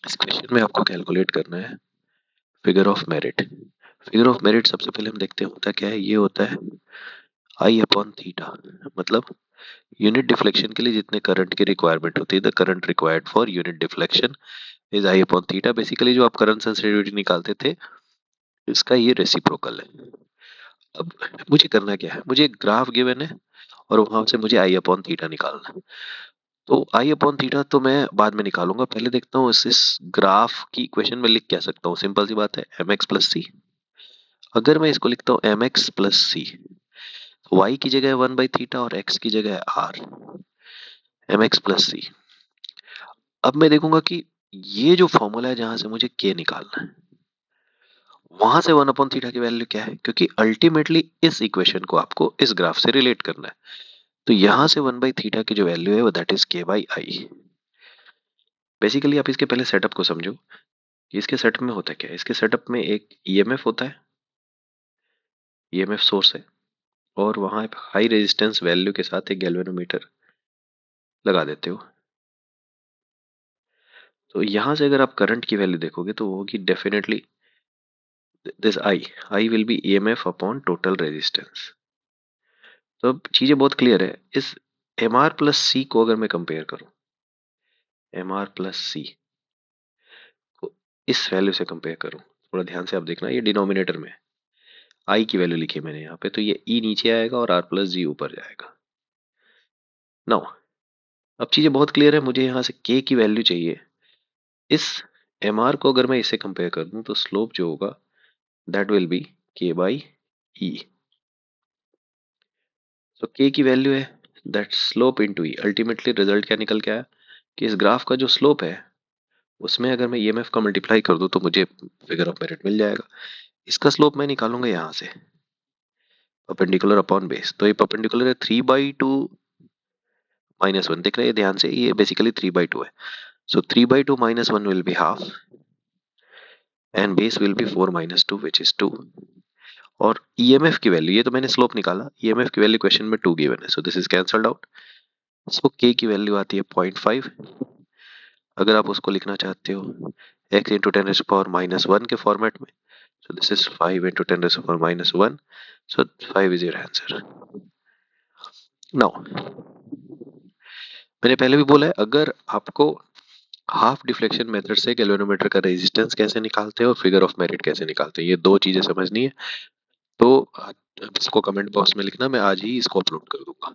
इस क्वेश्चन में आपको कैलकुलेट करना है figure of merit. Figure of merit सबसे पहले हम देखते हैं होता क्या है। ये होता है आई अपॉन थीटा, मतलब यूनिट डिफ्लेक्शन के लिए जितने करंट की रिक्वायरमेंट होती है, the current required for unit deflection is I upon theta. Basically जो आप करंट सेंसिटिविटी निकालते थे, इसका ये रेसिप्रोकल है। अब मुझे करना क्या है, मुझे एक ग्राफ गिवन है और वहां से मुझे आई अपॉन थीटा निकालना है। तो आई अपॉन थीटा तो मैं बाद में निकालूंगा, पहले देखता हूँ इस ग्राफ की इक्वेशन में लिख क्या सकता हूँ। सिंपल सी बात है, एम एक्स प्लस सी। अगर मैं इसको लिखता हूँ एम एक्स प्लस सी, वाई की जगह 1/थीटा और एक्स की जगह आर, एम एक्स प्लस सी। अब मैं देखूंगा कि ये जो फॉर्मूला है जहां से मुझे के निकालना है, वहां से 1/थीटा की वैल्यू क्या है, क्योंकि अल्टीमेटली इस इक्वेशन को आपको इस ग्राफ से रिलेट करना है। तो यहां से 1/थीटा की जो वैल्यू है वो दैट इज के बाई आई। बेसिकली आप इसके पहले सेटअप को समझो कि इसके सेटअप में होता क्या है। इसके सेटअप में एक ईएमएफ होता है, ईएमएफ सोर्स है, और वहां आप हाई रेजिस्टेंस वैल्यू के साथ एक गैल्वेनोमीटर लगा देते हो। तो यहां से अगर आप करंट की वैल्यू देखोगे तो वो होगी definitely this I will be EMF upon total resistance. तो अब चीजें बहुत क्लियर है। इस एम आर प्लस सी को अगर मैं कंपेयर करूं, एम आर प्लस सी को इस वैल्यू से कंपेयर करूं, थोड़ा ध्यान से आप देखना, ये डिनोमिनेटर में आई की वैल्यू लिखी है मैंने यहाँ पे, तो ये ई नीचे आएगा और आर प्लस जी ऊपर जाएगा। नाउ अब चीजें बहुत क्लियर है, मुझे यहाँ से के की वैल्यू चाहिए। इस एम आर को अगर मैं इससे कंपेयर कर दूं तो स्लोप जो होगा दैट विल बी के बाई ई। तो के की वैल्यू है that slope into E. Ultimately result क्या निकल के आया कि इस ग्राफ का जो स्लोप है उसमें अगर मैं ईएमएफ का मल्टीप्लाई कर दूं तो मुझे फिगर ऑफ मेरिट मिल जाएगा। इसका स्लोप मैं निकालूंगा यहाँ से परपेंडिकुलर अपॉन बेस। तो ये परपेंडिकुलर है 3/2 -1। देख रहे हैं ध्यान से, ये बेसिकली 3/2 है। सो 3/2 -1 will be half and base will be 4 - 2 which is 2। और ईएमएफ की वैल्यू, ये तो मैंने स्लोप निकाला, ईएमएफ की वैल्यू क्वेश्चन में 2 गिवन है, so this is cancelled out. So K की वैल्यू आती है 0.5। अगर आप उसको लिखना चाहते हो x इंटू 10⁻⁻1 के फॉर्मेट में, so this is 5 into 10⁻⁻1, so 5 is your answer. Now मैंने पहले भी बोला है, अगर आपको हाफ डिफ्लेक्शन मेथड से गैल्वेनोमीटर का रेजिस्टेंस कैसे निकालते हैं और फिगर ऑफ मेरिट कैसे निकालते हैं, ये दो चीजें समझनी है, तो इसको कमेंट बॉक्स में लिखना, मैं आज ही इसको अपलोड कर दूंगा।